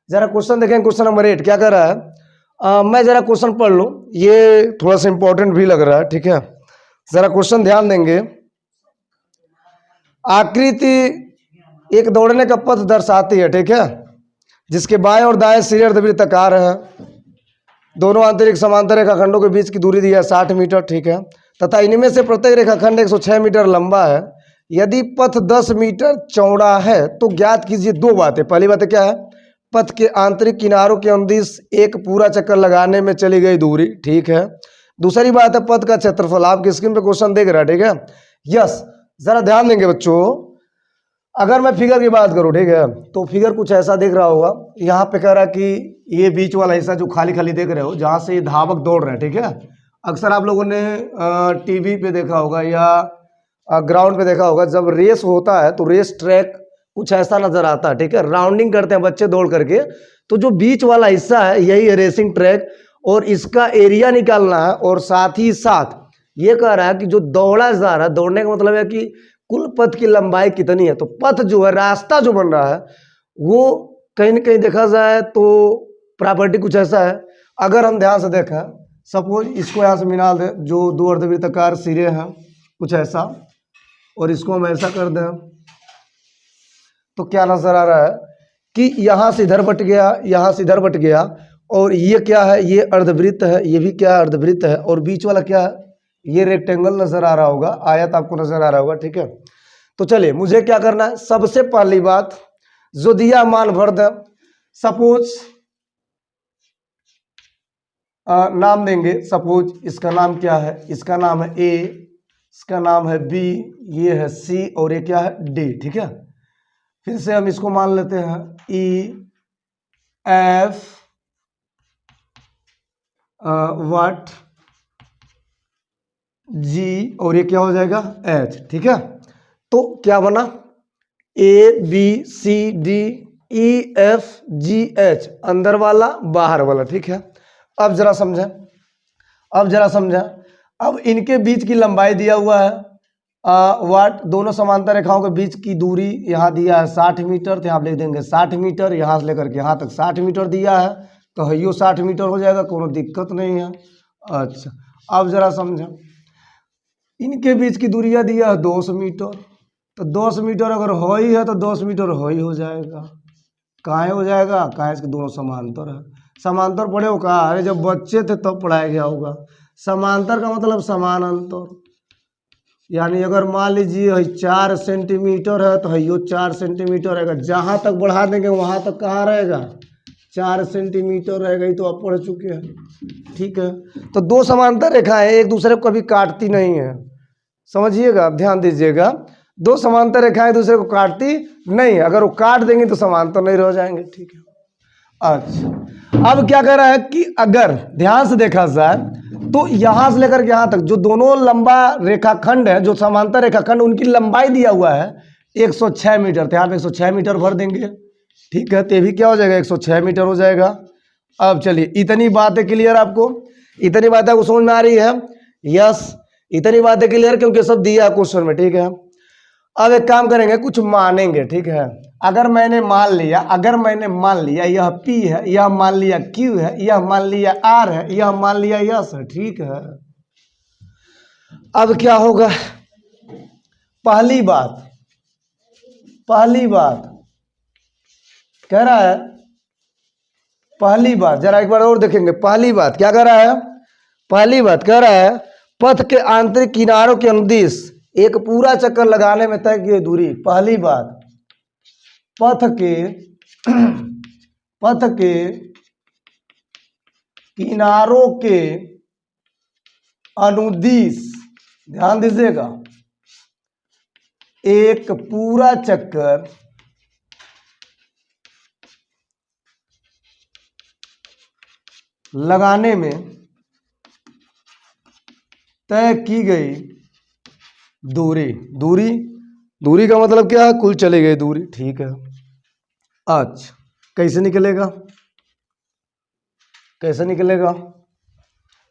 जरा क्वेश्चन देखें, question number 8 क्या कर रहा है। मैं जरा क्वेश्चन पढ़ लूं, ये थोड़ा सा इंपॉर्टेंट भी लग रहा है, ठीक है। जरा क्वेश्चन ध्यान देंगे। आकृति एक दौड़ने का पथ दर्शाती है, ठीक है, जिसके बाएं और दाएं सिरे अर्धवृत्ताकार है। दोनों आंतरिक समांतर रेखाखंडों के बीच की दूरी दी है 60 मीटर, ठीक है, तथा इनमें से प्रत्येक रेखाखंड 106 मीटर लंबा है। यदि पथ 10 मीटर चौड़ा है तो ज्ञात कीजिए दो बातें। पहली बात क्या है, पथ के आंतरिक किनारों के अनुदिश एक पूरा चक्कर लगाने में चली गई दूरी, ठीक है। दूसरी बात है पथ का क्षेत्रफल। आपकी स्क्रीन पे क्वेश्चन देख रहा है, ठीक है। यस, जरा ध्यान देंगे बच्चों। अगर मैं फिगर की बात करूं, ठीक है, तो फिगर कुछ ऐसा दिख रहा होगा। यहाँ पे कह रहा है कि ये बीच वाला हिस्सा जो खाली खाली देख रहे हो, जहाँ से ये धावक दौड़ रहे हैं, ठीक है। अक्सर आप लोगों ने टीवी पे देखा होगा या ग्राउंड पे देखा होगा, जब रेस होता है तो रेस ट्रैक कुछ ऐसा नजर आता है, ठीक है। राउंडिंग करते हैं बच्चे दौड़ करके, तो जो बीच वाला हिस्सा है यही है रेसिंग ट्रैक, और इसका एरिया निकालना है। और साथ ही साथ ये कह रहा है कि जो दौड़ा जा रहा है, दौड़ने का मतलब है कि कुल पथ की लंबाई कितनी है। तो पथ जो है, रास्ता जो बन रहा है, वो कहीं ना कहीं देखा जाए तो प्रॉपर्टी कुछ ऐसा है। अगर हम ध्यान से देखें, सपोज इसको यहाँ से मिला दें, जो दो अर्धवृत्ताकार सिरे हैं कुछ ऐसा, और इसको हम ऐसा कर दें, तो क्या नजर आ रहा है कि यहाँ से इधर बट गया, यहाँ से इधर बट गया, और ये क्या है, ये अर्धवृत्त है, ये भी क्या है, अर्धवृत्त है, और बीच वाला क्या है, ये रेक्टेंगल नजर आ रहा होगा, आयत आपको नजर आ रहा होगा, ठीक है। तो चलिए मुझे क्या करना है, सबसे पहली बात जो दिया मान भर दें। सपोज नाम देंगे, सपोज इसका नाम क्या है, इसका नाम है ए, इसका नाम है बी, ये है सी, और ये क्या है डी, ठीक है। फिर से हम इसको मान लेते हैं ई एफ व्हाट जी, और ये क्या हो जाएगा एच, ठीक है। तो क्या बना, A B C D E F G H, अंदर वाला बाहर वाला, ठीक है। अब जरा समझें, अब जरा समझें, अब इनके बीच की लंबाई दिया हुआ है वाट, दोनों समांतर रेखाओं के बीच की दूरी यहाँ दिया है 60 मीटर, तो यहाँ आप लिख देंगे 60 मीटर, यहाँ से लेकर के यहाँ तक 60 मीटर दिया है, तो है 60 मीटर हो जाएगा, कोई दिक्कत नहीं है। अच्छा, अब जरा समझें, इनके बीच की दूरियां दिया है 200 मीटर, तो 200 मीटर अगर हो ही है तो 200 मीटर हो जाएगा। कहाँ हो जाएगा, कहाँ इसके दोनों समांतर है। समांतर पढ़े हो कहा, अरे जब बच्चे थे तब पढ़ाया गया होगा। समांतर का मतलब समान अंतर, यानी अगर मान लीजिए 4 सेंटीमीटर है तो यो 4 सेंटीमीटर रहेगा, जहाँ तक बढ़ा देंगे वहाँ तक कहाँ रहेगा 4 सेंटीमीटर रहेगा, ये तो आप पढ़ चुके हैं, ठीक है। तो दो समांतर रेखाएं एक दूसरे को कभी काटती नहीं है, समझिएगा, ध्यान दीजिएगा। दो समांतर रेखाएं एक दूसरे को काटती नहीं है, अगर वो काट देंगे तो समांतर नहीं रह जाएंगे, ठीक है। अच्छा, अब क्या कह रहा है कि अगर ध्यान से देखा जाए तो यहां से लेकर के यहां तक जो दोनों लंबा रेखाखंड है, जो समांतर रेखाखंड, उनकी लंबाई दिया हुआ है 106 मीटर, तो यहाँ पे 106 मीटर भर देंगे, ठीक है। तो ये भी क्या हो जाएगा 106 मीटर हो जाएगा। अब चलिए, इतनी बातें क्लियर आपको, इतनी बातें आपको समझ में आ रही है? यस, इतनी बातें क्लियर, क्योंकि सब दिया है क्वेश्चन में, ठीक है। अब एक काम करेंगे, कुछ मानेंगे, ठीक है। अगर मैंने मान लिया यह P है, यह मान लिया Q है, यह मान लिया R है, यह मान लिया S है, ठीक है। अब क्या होगा, पहली बात कह रहा है, पहली बात जरा एक बार और देखेंगे। पहली बात क्या कह रहा है, पहली बात कह रहा है पथ के आंतरिक किनारों के अनुदिश एक पूरा चक्कर लगाने में तय की दूरी। पहली बात, पथ के किनारों के अनुदिश, ध्यान दीजिएगा, एक पूरा चक्कर लगाने में तय की गई दूरी का मतलब क्या है, कुल चली गई दूरी, ठीक है। अच्छा, कैसे निकलेगा,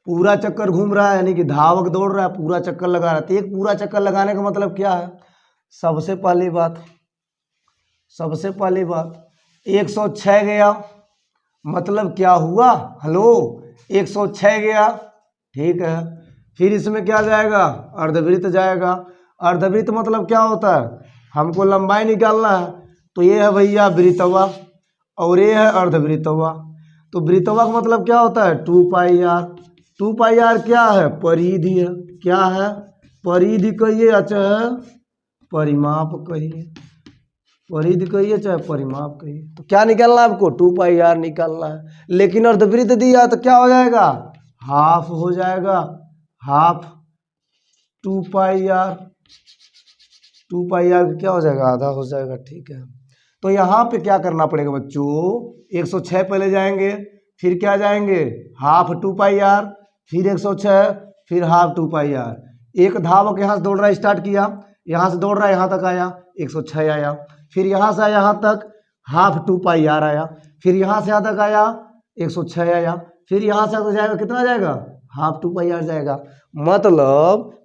पूरा चक्कर घूम रहा है, यानी कि धावक दौड़ रहा है, पूरा चक्कर लगा रहा है। तो एक पूरा चक्कर लगाने का मतलब क्या है, सबसे पहली बात 106 गया, मतलब क्या हुआ, हेलो, 106 गया, ठीक है। फिर इसमें क्या जाएगा, अर्धवृत्त जाएगा। अर्धवृत्त मतलब क्या होता है, हमको लंबाई निकालना है, तो ये है भैया वृत्तवा और ये है अर्धवृत्तवा। तो वृत्तवा का मतलब क्या होता है, 2πr। 2πr क्या है, परिधि है, क्या है, परिधि कहिए या चाहे परिमाप कहिए, परिधि कहिए चाहे परिमाप कहिए। तो क्या निकालना है आपको, 2πr निकालना है। लेकिन अर्धवृत्त दिया तो क्या हो जाएगा, हाफ हो जाएगा, हाफ 2πr। 2πr क्या हो जाएगा, आधा हो जाएगा, ठीक है। तो यहाँ पे क्या करना पड़ेगा बच्चों, 106 पहले जाएंगे, फिर क्या जाएंगे, हाफ 2πr, फिर 106, फिर हाफ 2πr। एक धावक यहाँ से दौड़ रहा है, स्टार्ट किया, यहाँ से दौड़ रहा है, यहाँ तक आया, 106 आया, फिर यहाँ से आया यहाँ तक, हाफ 2πr आया, फिर यहाँ से यहाँ तक आया, 106 आया, फिर यहाँ से यहाँ जाएगा, कितना जाएगा, हाफ 2πr जाएगा।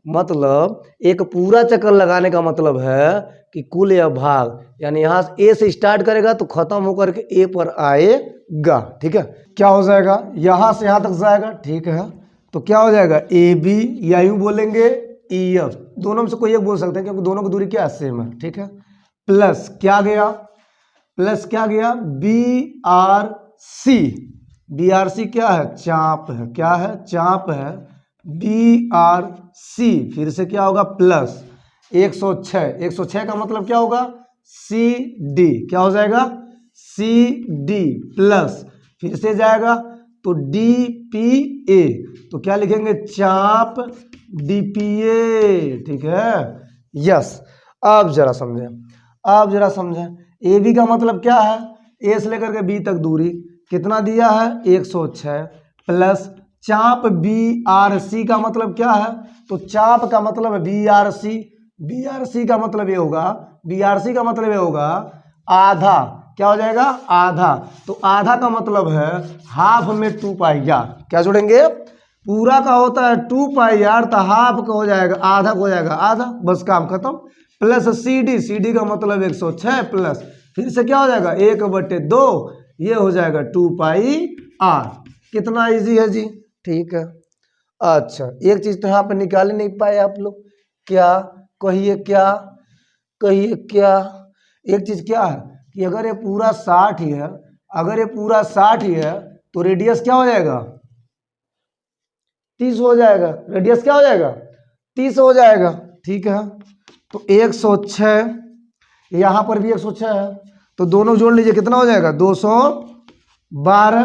मतलब एक पूरा चक्कर लगाने का मतलब है कि कुल या भाग, यानी यहाँ से ए से स्टार्ट करेगा तो खत्म होकर के ए पर आएगा, ठीक है। क्या हो जाएगा, यहाँ से यहाँ तक जाएगा, ठीक है। तो क्या हो जाएगा, ए बी, या यूं बोलेंगे ई एफ, दोनों में से कोई एक बोल सकते हैं क्योंकि दोनों की दूरी क्या है, सेम है, ठीक है। प्लस क्या गया, प्लस क्या गया, B R C. B R C क्या है, चाप है, क्या है, चाप है, बी आर सी। फिर से क्या होगा, प्लस 106। 106 का मतलब क्या होगा, सी डी, क्या हो जाएगा, सी डी, प्लस फिर से जाएगा तो डी पी ए। तो क्या लिखेंगे, चाप डी पी ए, ठीक है, यस। अब जरा समझें, अब जरा समझें, ए बी का मतलब क्या है, ए से लेकर के बी तक दूरी कितना दिया है, 106, प्लस चाप बी आर सी का मतलब क्या है, तो चाप का मतलब है B R C. B R C का मतलब ये होगा, बी आर सी का मतलब ये होगा आधा, क्या हो जाएगा, आधा। तो आधा का मतलब है हाफ में 2πr, क्या जोड़ेंगे, पूरा का होता है 2πr, तो हाफ का हो जाएगा, आधा का हो जाएगा आधा, बस काम खत्म। Plus C D, C D का मतलब 106, प्लस फिर से क्या हो जाएगा, 1/2, ये हो जाएगा 2πr। कितना इजी है जी, ठीक है। अच्छा, एक चीज तो यहाँ पे निकाल ही नहीं पाए आप लोग, क्या, कहिए क्या, कहिए क्या। एक चीज क्या है कि अगर ये पूरा 60 ही है, अगर ये पूरा 60 ही है तो रेडियस क्या हो जाएगा, 30 हो जाएगा। रेडियस क्या हो जाएगा, 30 हो जाएगा, ठीक है। तो 106, यहाँ पर भी 106 है, तो दोनों जोड़ लीजिए, कितना हो जाएगा, 212,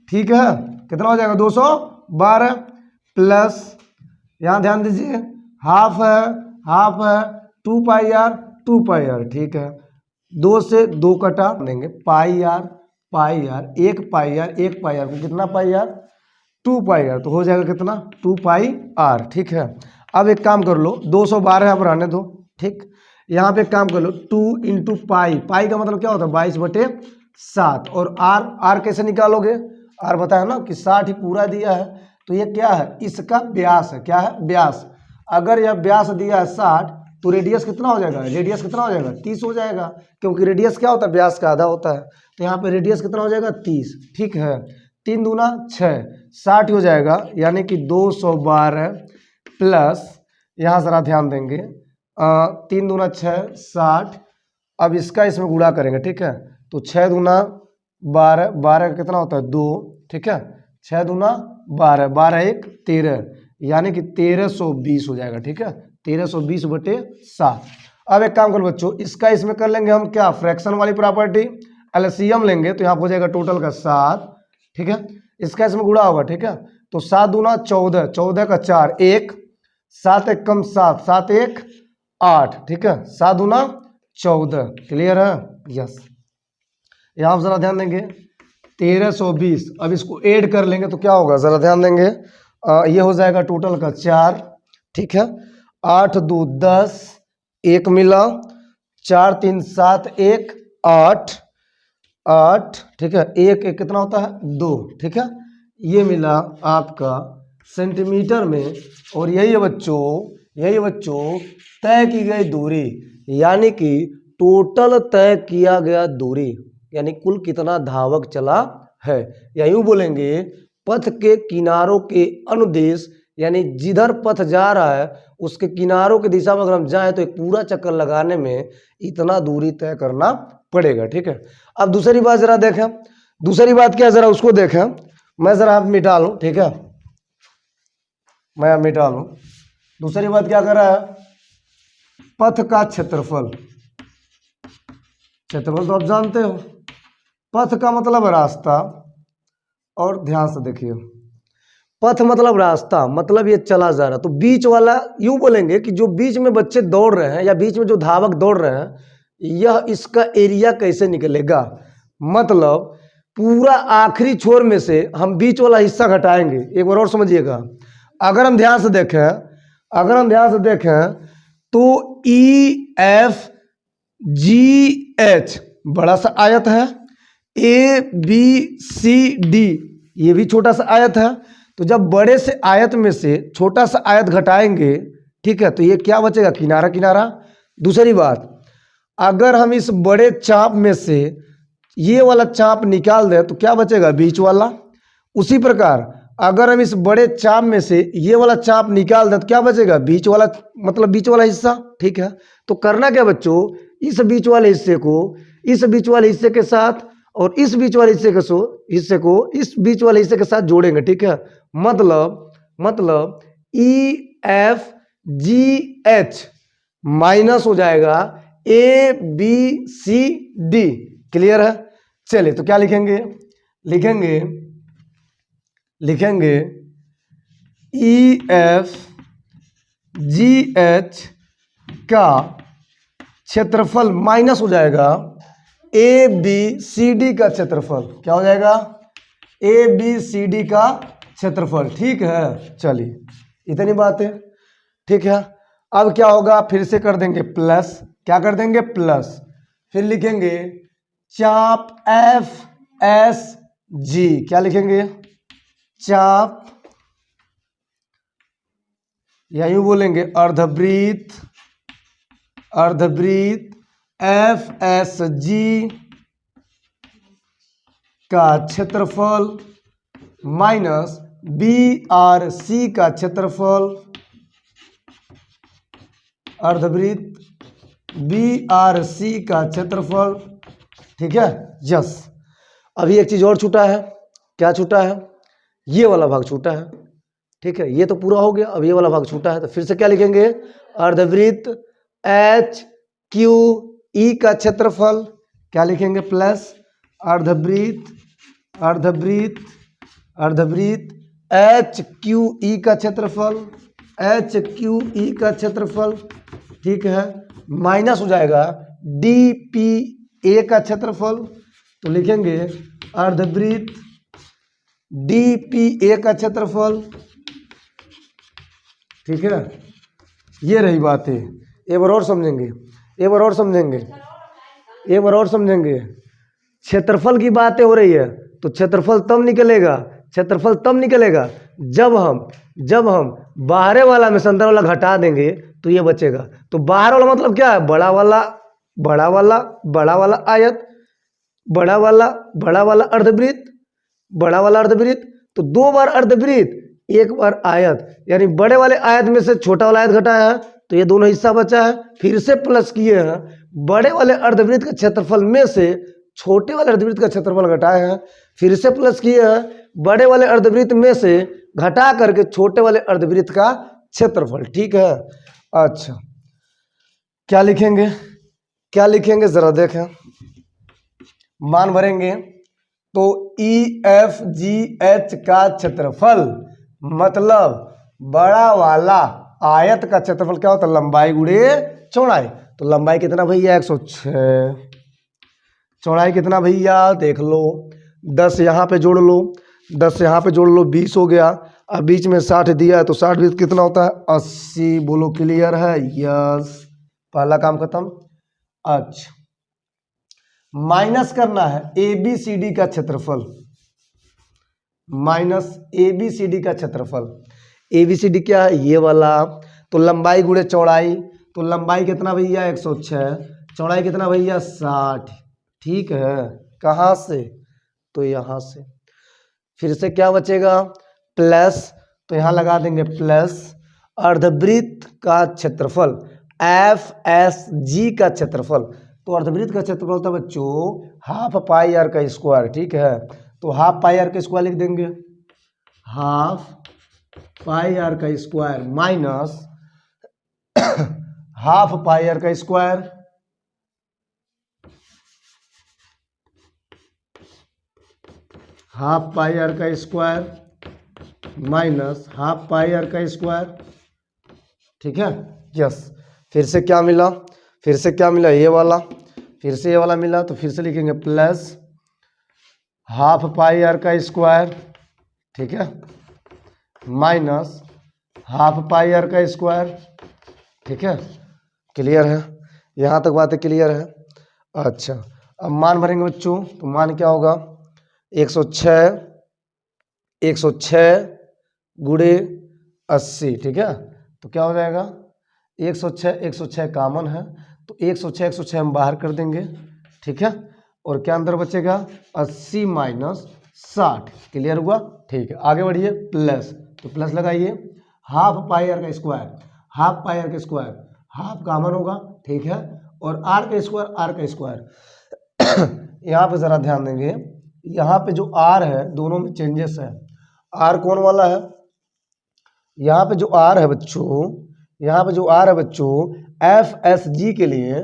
ठीक है। कितना हो जाएगा, 212, प्लस यहाँ ध्यान दीजिए, हाफ है, हाफ है, 2πr, 2πr, ठीक है। 2 से 2 कटा देंगे, πr, πr, 1πr, 1πr को कितना πr, 2πr, तो हो जाएगा कितना, 2πr, ठीक है। अब एक काम कर लो, 212 यहाँ पर आने दो, ठीक। यहाँ पे एक काम कर लो, 2 × पाई, पाई का मतलब क्या होता है, 22/7। और आर कैसे निकालोगे, आर बताया ना कि 60 ही पूरा दिया है, तो ये क्या है, इसका व्यास है, क्या है, व्यास। अगर यह व्यास दिया है 60, तो रेडियस कितना हो जाएगा, रेडियस कितना हो जाएगा, 30 हो जाएगा, क्योंकि रेडियस क्या होता है, व्यास का आधा होता है। तो यहाँ पे रेडियस कितना हो जाएगा, 30, ठीक है। 3 दूना 6, 60 हो जाएगा, यानी कि 212 प्लस, यहाँ जरा ध्यान देंगे, 3 दूना 6, 60। अब इसका इसमें गुणा करेंगे, ठीक है। तो 6 दूना 12, 12 का कितना होता है, 2, ठीक है। 6 दूना 12, 12 1 13, यानी कि 1320 हो जाएगा, ठीक है। 1320/7। अब एक काम करो बच्चों, इसका इसमें कर लेंगे हम क्या, फ्रैक्शन वाली प्रॉपर्टी, एलसीएम लेंगे, तो यहाँ हो जाएगा टोटल का 7, ठीक है। इसका इसमें गुणा होगा, ठीक है। तो 7 दूना 14, 14 का 4, 1, 7 1 कम 7, 7 1 8, ठीक है। 7 दूना 14, क्लियर है, यस। यहाँ जरा ध्यान देंगे, 1320, अब इसको ऐड कर लेंगे तो क्या होगा, जरा ध्यान देंगे, ये हो जाएगा टोटल का 4, ठीक है। 8 2 10, 1 मिला, 4 3 7 1 8, 8, ठीक है। 1 1 कितना होता है, 2, ठीक है। ये मिला आपका सेंटीमीटर में, और यही है बच्चों, यही है बच्चों तय की गई दूरी, यानी कि टोटल तय किया गया दूरी, यानी कुल कितना धावक चला है, या यूं बोलेंगे पथ के किनारों के अनुदेश, यानी जिधर पथ जा रहा है उसके किनारों की दिशा में अगर हम जाएं तो एक पूरा चक्कर लगाने में इतना दूरी तय करना पड़ेगा। ठीक है, अब दूसरी बात जरा देखें, दूसरी बात क्या जरा उसको देखें। मैं जरा आप मिटा लूं, ठीक है, मैं अब मिटा लूं। दूसरी बात क्या कर रहा है, पथ का क्षेत्रफल। क्षेत्रफल तो आप जानते हो, पथ का मतलब रास्ता, और ध्यान से देखिए पथ मतलब रास्ता, मतलब ये चला जा रहा, तो बीच वाला यूं बोलेंगे कि जो बीच में बच्चे दौड़ रहे हैं या बीच में जो धावक दौड़ रहे हैं, यह इसका एरिया कैसे निकलेगा, मतलब पूरा आखिरी छोर में से हम बीच वाला हिस्सा घटाएंगे। एक बार और समझिएगा, अगर हम ध्यान से देखें तो EFGH बड़ा सा आयत है, ABCD ये भी छोटा सा आयत है, तो जब बड़े से आयत में से छोटा सा आयत घटाएंगे, ठीक है, तो ये क्या बचेगा, किनारा किनारा। दूसरी बात, अगर हम इस बड़े चाप में से ये वाला चाप निकाल दें तो क्या बचेगा, बीच वाला। उसी प्रकार अगर हम इस बड़े चाप में से ये वाला चाप निकाल दें तो क्या बचेगा, बीच वाला, मतलब बीच वाला हिस्सा। ठीक है, तो करना क्या बच्चों, इस बीच वाले हिस्से को इस बीच वाले हिस्से के साथ और इस बीच वाले हिस्से को इस बीच वाले हिस्से के साथ जोड़ेंगे। ठीक है, मतलब EFGH माइनस हो जाएगा ABCD। क्लियर है, चलिए तो क्या लिखेंगे EFGH का क्षेत्रफल माइनस हो जाएगा ABCD का क्षेत्रफल। क्या हो जाएगा, ABCD का क्षेत्रफल। ठीक है, चलिए इतनी बात है। ठीक है, अब क्या होगा, फिर से कर देंगे प्लस, क्या कर देंगे, प्लस, फिर लिखेंगे चाप FSG। क्या लिखेंगे, चाप, या यूं बोलेंगे अर्धवृत्त FSG का क्षेत्रफल माइनस BRC का क्षेत्रफल, अर्धवृत्त BRC का क्षेत्रफल। ठीक है, यस। अभी एक चीज और छूटा है, क्या छूटा है, ये वाला भाग छूटा है। ठीक है, ये तो पूरा हो गया, अब ये वाला भाग छूटा है, तो फिर से क्या लिखेंगे, अर्धवृत्त HQE का क्षेत्रफल। क्या लिखेंगे, प्लस अर्धवृत्त HQE का क्षेत्रफल, ठीक है, माइनस हो जाएगा DPA का क्षेत्रफल। तो लिखेंगे अर्धवृत्त DPA का क्षेत्रफल। ठीक है, ये रही बात है। एक बार और समझेंगे, क्षेत्रफल की बातें हो रही है, तो क्षेत्रफल तब निकलेगा जब हम बाहरे वाला में से अंदर वाला घटा देंगे तो ये बचेगा। तो बाहर वाला मतलब क्या है, बड़ा वाला आयत, बड़ा वाला अर्धवृत्त, तो दो बार अर्धवृत्त एक बार आयत, यानी बड़े वाले आयत में से छोटा वाला आयत घटाया है तो ये दोनों हिस्सा बचा है। फिर से प्लस किए हैं, बड़े वाले अर्धवृत्त का क्षेत्रफल में से छोटे वाले अर्धवृत्त का क्षेत्रफल घटाए हैं, फिर से प्लस किए हैं, बड़े वाले अर्धवृत्त में से घटा करके छोटे वाले अर्धवृत्त का क्षेत्रफल। ठीक है, अच्छा क्या लिखेंगे जरा देखें, मान भरेंगे तो EFGH का क्षेत्रफल मतलब बड़ा वाला आयत का क्षेत्रफल क्या होता है, लंबाई गुणे चौड़ाई। तो लंबाई कितना भैया, 106, चौड़ाई कितना भैया, देख लो 10 यहाँ पे जोड़ लो, 20 हो गया। अब बीच में 60 दिया है तो 60 20 कितना होता है, 80। बोलो क्लियर है, यस, पहला काम खत्म। अच्छा, माइनस करना है ABCD का क्षेत्रफल, ABCD क्या है, ये वाला। तो लंबाई गुणे चौड़ाई, तो लंबाई कितना भैया 106, चौड़ाई कितना भैया 60। ठीक है, कहाँ से, तो यहाँ से फिर से क्या बचेगा प्लस, तो यहाँ लगा देंगे प्लस अर्धवृत्त का क्षेत्रफल FSG का क्षेत्रफल। तो अर्धवृत्त का क्षेत्रफल होता है बच्चों हाफ पाई आर का स्क्वायर, ठीक है। तो हाफ पाई आर का स्क्वायर लिख देंगे, हाफ पाई आर का square minus half pi R का स्क्वायर हाफ पाई आर का square minus half pi R का स्क्वायर, ठीक है। यस, फिर से क्या मिला, फिर से क्या मिला, ये वाला, फिर से ये वाला मिला, तो फिर से लिखेंगे प्लस हाफ पाई आर का स्क्वायर, ठीक है, माइनस हाफ पाई आर का स्क्वायर, ठीक है। क्लियर है, यहाँ तक बातें क्लियर है। अच्छा, अब मान भरेंगे बच्चों, तो मान क्या होगा 106 गुणे 80, ठीक है। तो क्या हो जाएगा 106 कॉमन है, तो 106 हम बाहर कर देंगे, ठीक है। और क्या अंदर बचेगा 80 माइनस 60, क्लियर हुआ, ठीक है। आगे बढ़िए, प्लस, तो प्लस लगाइए हाफ पाई आर का स्क्वायर, हाफ पाई आर का स्क्वायर, हाफ कॉमन होगा, ठीक है। और आर का स्क्वायर यहाँ पे जरा ध्यान देंगे, यहाँ पे जो आर है दोनों में चेंजेस है। आर कौन वाला है, यहाँ पे जो आर है बच्चों, यहाँ पे जो आर है बच्चों FSG के लिए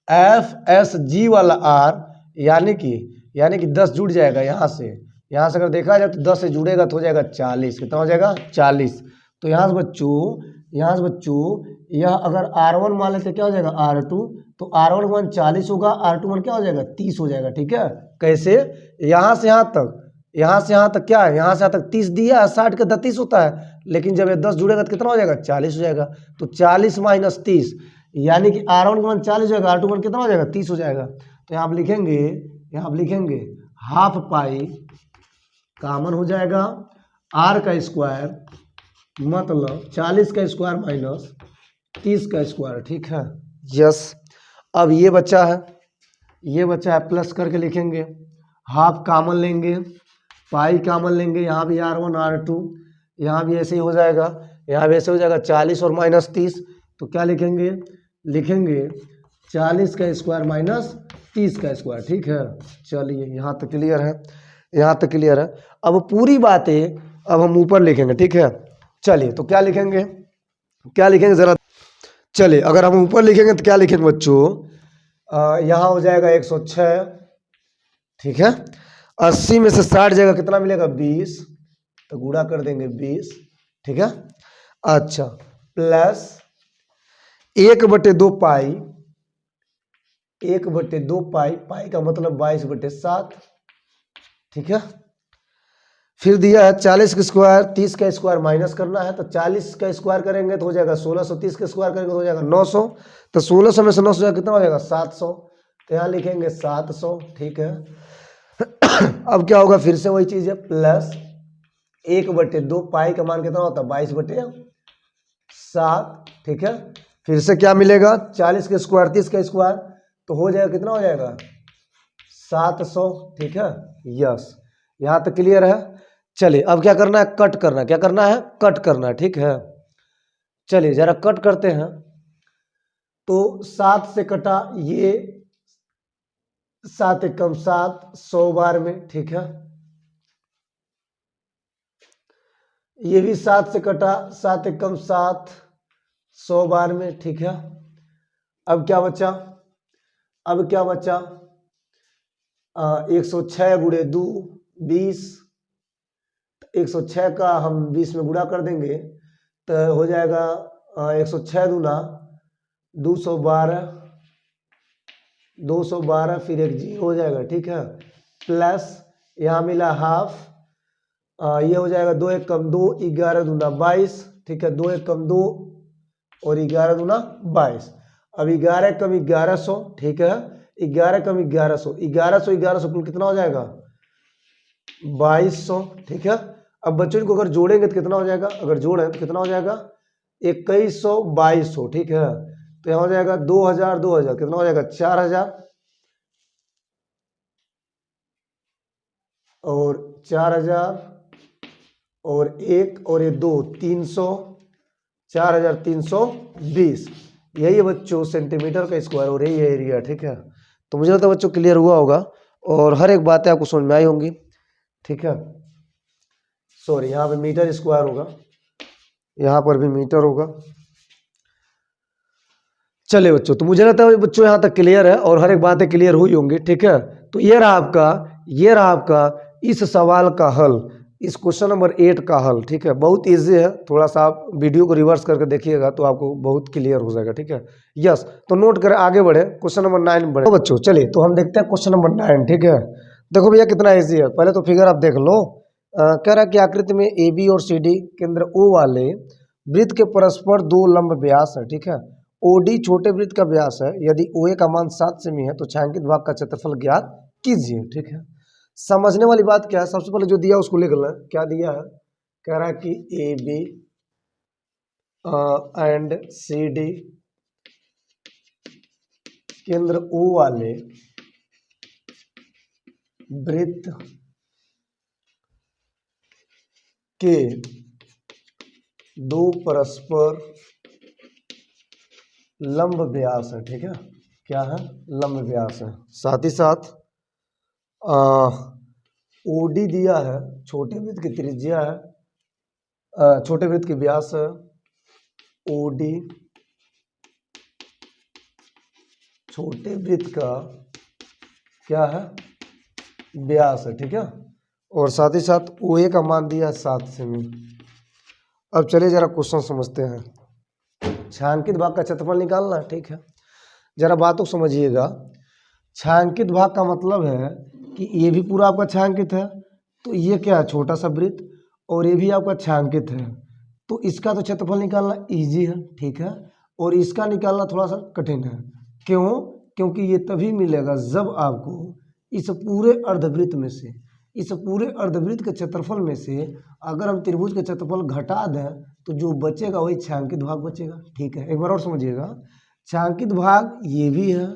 FSG वाला आर यानी कि 10 जुड़ जाएगा यहाँ से अगर देखा जाए तो 10 से जुड़ेगा तो हो जाएगा 40, कितना हो जाएगा 40। तो यहाँ से बच्चों यह अगर R1 मान लेते क्या हो जाएगा R2, तो R1 मान 40 होगा, R2 मान क्या हो जाएगा 30 हो जाएगा, ठीक है। कैसे, यहाँ से यहाँ तक क्या है, यहाँ से यहाँ तक 30 दिया है, 60 का 30 होता है, लेकिन जब ये 10 जुड़ेगा तो कितना हो जाएगा 40 हो जाएगा। तो 40 माइनस 30 यानी कि R1 का मान 40 हो जाएगा, R2 मान कितना हो जाएगा 30 हो जाएगा। तो यहाँ आप लिखेंगे हाफ पाई कॉमन हो जाएगा, R का स्क्वायर मतलब 40 का स्क्वायर माइनस 30 का स्क्वायर, ठीक है। यस, अब ये बचा है प्लस करके लिखेंगे, हाफ कॉमन लेंगे, पाई कॉमन लेंगे, यहाँ भी R1 R2, यहाँ भी ऐसे ही हो जाएगा, यहाँ भी ऐसे हो जाएगा 40 और माइनस 30। तो क्या लिखेंगे 40 का स्क्वायर माइनस 30 का स्क्वायर, ठीक है। चलिए, यहाँ तक क्लियर है। अब पूरी बातें अब हम ऊपर लिखेंगे, ठीक है। चलिए, तो क्या लिखेंगे जरा, चलिए अगर हम ऊपर लिखेंगे तो क्या लिखेंगे बच्चों, यहाँ हो जाएगा 106, ठीक है। 80 में से 60 जाएगा, कितना मिलेगा 20, तो गुणा कर देंगे 20, ठीक है। अच्छा, प्लस 1/2 पाई, 1/2 पाई का मतलब 22/7, ठीक है। फिर दिया है 40 का स्क्वायर, 30 का स्क्वायर माइनस करना है, तो 40 का स्क्वायर करेंगे तो हो जाएगा 1600, 30 का स्क्वायर करेंगे तो हो जाएगा 900, तो 1600 में से 900 जाएगा कितना हो जाएगा 700, तो यहाँ लिखेंगे 700, ठीक है। अब क्या होगा, फिर से वही चीज है, प्लस 1/2 पाई का मान कितना होता है 22/7, ठीक है। फिर से क्या मिलेगा 40 का स्क्वायर, 30 का स्क्वायर, तो हो जाएगा कितना हो जाएगा 700, ठीक है। यस, यहाँ तक क्लियर है। चलिए, अब क्या करना है, कट करना है, ठीक है। चलिए जरा कट करते हैं, तो 7 से कटा ये 7 एकम 7, 100 बार में, ठीक है। ये भी 7 से कटा 7 एकम 7, 100 बार में, ठीक है। अब क्या बचा 106 गुणे 2 20, 106 का हम 20 में गुणा कर देंगे तो हो जाएगा 106 दूना 212, फिर एक जीरो हो जाएगा, ठीक है। प्लस यहाँ मिला हाफ, ये हो जाएगा 2 एकम 2, 11 दूना 22, ठीक है। 2 एकम 2 और 11 दूना 22। अब 11 एकम 1100, ठीक है। 11 कम 1100, 1100 कुल कितना हो जाएगा 2200, ठीक है। अब बच्चों को अगर जोड़ेंगे तो कितना हो जाएगा, अगर जोड़ें तो कितना हो जाएगा 2100 2200, ठीक है। तो यहाँ हो जाएगा 2000 कितना हो जाएगा 4000, और 4000 और 1 और ये 2 300 4320 यही है बच्चों सेंटीमीटर का स्क्वायर और यही है एरिया। ठीक है, तो मुझे लगता है बच्चों क्लियर हुआ होगा और हर एक बातें आपको समझ में आई होंगी। ठीक है, सॉरी यहाँ पे मीटर स्क्वायर होगा, यहाँ पर भी मीटर होगा। चलिए बच्चों, तो मुझे लगता है बच्चों यहाँ तक क्लियर है और हर एक बातें क्लियर हुई होंगी। ठीक है, तो ये रहा आपका इस सवाल का हल, इस क्वेश्चन नंबर 8 का हल। ठीक है, बहुत इजी है, थोड़ा सा आप वीडियो को रिवर्स करके देखिएगा तो आपको बहुत क्लियर हो जाएगा। ठीक है, यस, तो नोट करें, आगे बढ़े, क्वेश्चन नंबर 9 बढ़े। तो बच्चों चलिए, तो हम देखते हैं क्वेश्चन नंबर 9। ठीक है, देखो भैया कितना इजी है, पहले तो फिगर आप देख लो। कह रहा है कि आकृति में ए बी और सी डी केंद्र ओ वाले वृत्त के परस्पर दो लंब व्यास है। ठीक है, ओडी छोटे वृत्त का व्यास है, यदि OA का मान 7 सेमी है तो छायांकित भाग का क्षेत्रफल ज्ञात कीजिए। ठीक है, समझने वाली बात क्या है, सबसे पहले जो दिया उसको लिख लें। क्या दिया है, कह रहा है कि A B and C D केंद्र O वाले वृत्त के दो परस्पर लंब व्यास है। ठीक है, क्या है, लंब व्यास है। साथ ही साथ ओडी दिया है, छोटे वृत्त की त्रिज्या है, छोटे वृत्त की व्यास है ओडी, छोटे वृत्त का क्या है, व्यास है। ठीक है, और साथ ही साथ OA का मान दिया 7 सेमी। अब चलिए जरा क्वेश्चन समझते हैं। छायांकित भाग का क्षेत्रफल निकालना है। ठीक है, जरा बातों को समझिएगा। छायांकित भाग का मतलब है कि ये भी पूरा आपका छायांकित है, तो ये क्या है, छोटा सा वृत्त, और ये भी आपका छायांकित है, तो इसका तो क्षेत्रफल निकालना इजी है। ठीक है, और इसका निकालना थोड़ा सा कठिन है। क्यों, क्योंकि ये तभी मिलेगा जब आपको इस पूरे अर्धवृत्त में से, इस पूरे अर्धवृत्त के क्षेत्रफल में से अगर हम त्रिभुज के क्षेत्रफल घटा दें तो जो बचेगा वही छायांकित भाग बचेगा। ठीक है, एक बार और समझिएगा, छायांकित भाग ये भी है,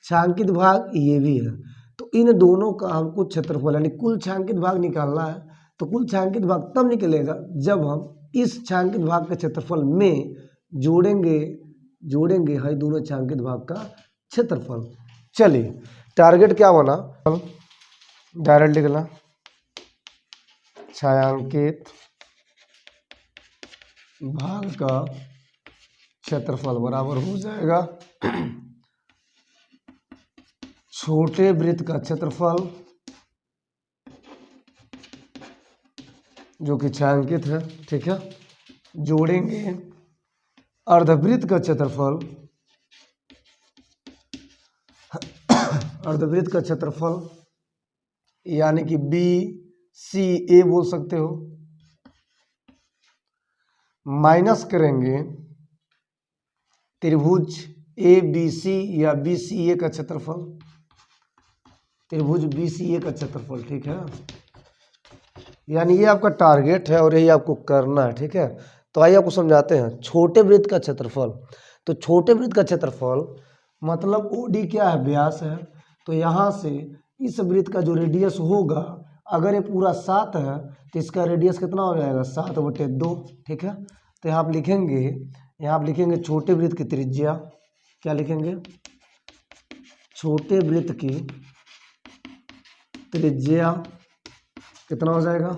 छायांकित भाग ये भी है, तो इन दोनों का हमको क्षेत्रफल यानी कुल छायांकित भाग निकालना है। तो कुल छायांकित भाग तब निकलेगा जब हम इस छायांकित भाग के क्षेत्रफल में जोड़ेंगे है दोनों छायांकित भाग का क्षेत्रफल। चलिए, टारगेट क्या बना, डायरेक्ट लिखना, छायांकित भाग का क्षेत्रफल बराबर हो जाएगा छोटे वृत्त का क्षेत्रफल जो कि छायांकित है। ठीक है, जोड़ेंगे अर्धवृत्त का क्षेत्रफल, अर्धवृत्त का क्षेत्रफल यानी कि BCA बोल सकते हो, माइनस करेंगे त्रिभुज ABC या BCA का क्षेत्रफल, त्रिभुज BCA का क्षेत्रफल। ठीक है, यानी ये आपका टारगेट है और यही आपको करना है। ठीक है, तो आइए आपको समझाते हैं छोटे वृत्त का क्षेत्रफल। तो छोटे वृत्त का क्षेत्रफल मतलब OD क्या है, व्यास है, तो यहाँ से इस वृत्त का जो रेडियस होगा, अगर ये पूरा 7 है तो इसका रेडियस कितना हो जाएगा, 7/2। ठीक है, तो यहाँ आप लिखेंगे छोटे वृत्त की त्रिज्या, क्या लिखेंगे, छोटे वृत्त की त्रिज्या कितना हो जाएगा,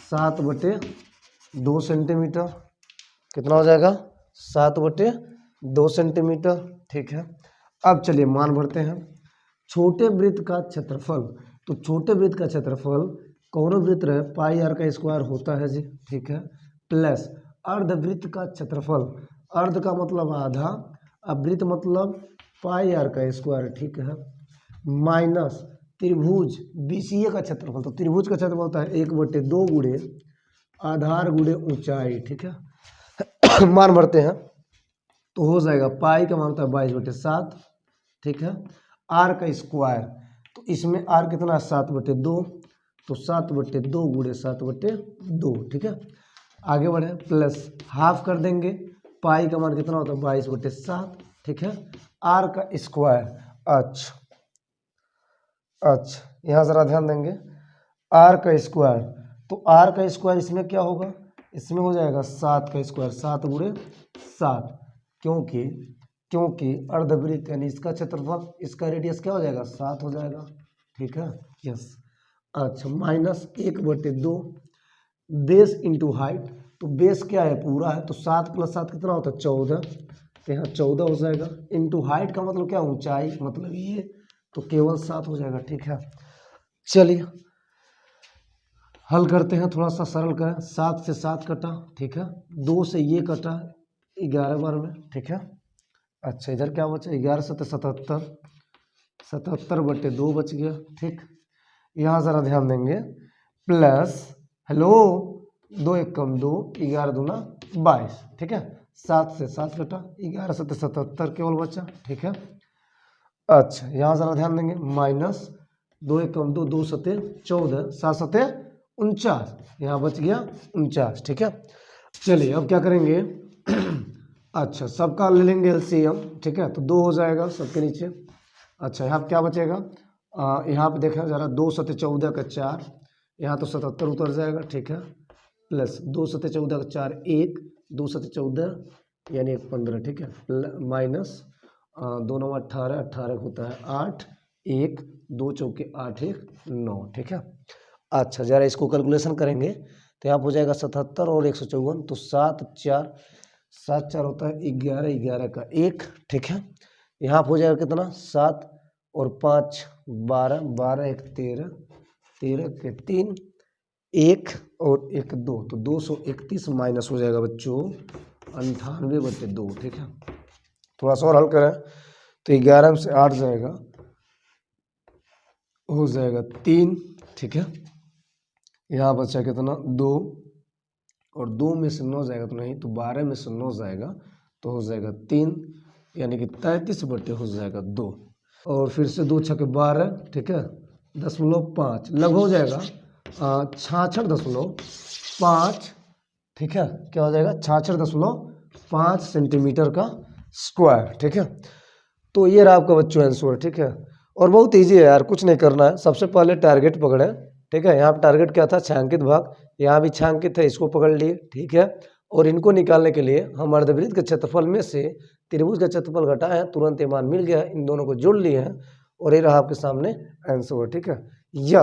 7/2 सेंटीमीटर। कितना हो जाएगा, 7/2 सेंटीमीटर। ठीक है, अब चलिए मान भरते हैं। छोटे वृत्त का क्षेत्रफल, तो छोटे वृत्त का क्षेत्रफल कौन वृत्त रहे, πr का स्क्वायर होता है जी। ठीक है, प्लस अर्धवृत्त का क्षेत्रफल, अर्ध का मतलब आधा, अब वृत्त मतलब πr का स्क्वायर। ठीक है, माइनस त्रिभुज BCA का क्षेत्रफल, तो त्रिभुज का क्षेत्रफल होता है 1/2 गुणे आधार गुणे ऊंचाई। ठीक है, मान भरते हैं तो हो जाएगा, पाई का मान होता है 22/7। ठीक है, r का स्क्वायर, तो इसमें r कितना, 7/2, तो 7/2 गुणे 7/2। ठीक है, आगे बढ़े, प्लस हाफ कर देंगे, पाई का मान कितना होता है 22/7। ठीक है, r का स्क्वायर, अच्छा यहाँ जरा ध्यान देंगे, आर का स्क्वायर, तो आर का स्क्वायर इसमें क्या होगा, इसमें हो जाएगा 7 का स्क्वायर, 7 गुणे 7, क्योंकि क्योंकि अर्धवृत्त यानी इसका क्षेत्रफल, इसका रेडियस क्या हो जाएगा 7 हो जाएगा, ठीक है, यस। अच्छा, -1/2 बेस इंटू हाइट, तो बेस क्या है पूरा है, तो 7 + 7 कितना होता है 14, तो यहाँ 14 हो जाएगा, इंटू हाइट का मतलब क्या ऊंचाई, मतलब ये, तो केवल 7 हो जाएगा, ठीक है। चलिए हल करते हैं, थोड़ा सा सरल करें। 7 से 7 कटा, ठीक है, 2 से ये कटा 11 बार में, ठीक है। अच्छा इधर क्या बचा, 11 7 77, 77/2 बच गया, ठीक। यहाँ ज़रा ध्यान देंगे, प्लस हेलो 2 1 कम 2, 11 दूना 22, ठीक है। 7 से 7 कटा, 11 7 77 केवल बचा, ठीक है। अच्छा यहाँ ज़रा ध्यान देंगे, -2 1 कम 2, 2 7 14, 7 7 49, यहाँ बच गया 49, ठीक है। चलिए अब क्या करेंगे अच्छा सबका ले लेंगे एलसीएम, ठीक है, तो 2 हो जाएगा सबके नीचे। अच्छा यहाँ पे क्या बचेगा, यहाँ पे देखा ज़रा, 2 7 14 का 4, यहाँ तो 77 उतर जाएगा, ठीक है, प्लस 2 7 14 का 4 1, 2 7 14 यानी 15, ठीक है, माइनस 2 9 18, 18 होता है 8, 1 2 चौके 8 1 9, ठीक है। अच्छा ज़रा इसको कैलकुलेशन करेंगे तो यहाँ हो जाएगा 77 और 154, तो 7 4 7 4 होता है 11, 11 का 1, ठीक है। यहाँ हो जाएगा कितना 7 और 5 12, 12 1 13, 13 के 3 1 और 1 2, तो 231 माइनस हो जाएगा बच्चों 98/2, ठीक है। थोड़ा सा और हल करें तो 11 में से 8 जाएगा, हो जाएगा 3, ठीक है। यहाँ बचा कितना 2, और 2 में से 9 जाएगा तो नहीं, तो 12 में से 9 जाएगा तो हो जाएगा 3, यानी कि 33/2 हो जाएगा 2, और फिर से 2 छक्के 12, ठीक है, 0.5 लगभग हो जाएगा 66.5, ठीक है, क्या हो जाएगा 66.5 सेंटीमीटर का स्क्वायर, ठीक है। तो ये रहा आपका बच्चों आंसर, ठीक है। और बहुत इजी है यार, कुछ नहीं करना है, सबसे पहले टारगेट पकड़े, ठीक है। यहाँ पे टारगेट क्या था, छायांकित भाग, यहाँ भी छायांकित है, इसको पकड़ लिए, ठीक है। और इनको निकालने के लिए हम अर्धवृत्त के क्षेत्रफल में से त्रिभुज का क्षेत्रफल घटाए हैं, तुरंत ये मान मिल गया, इन दोनों को जोड़ लिए हैं और ये रहा आपके सामने आंसर, ठीक है। यस।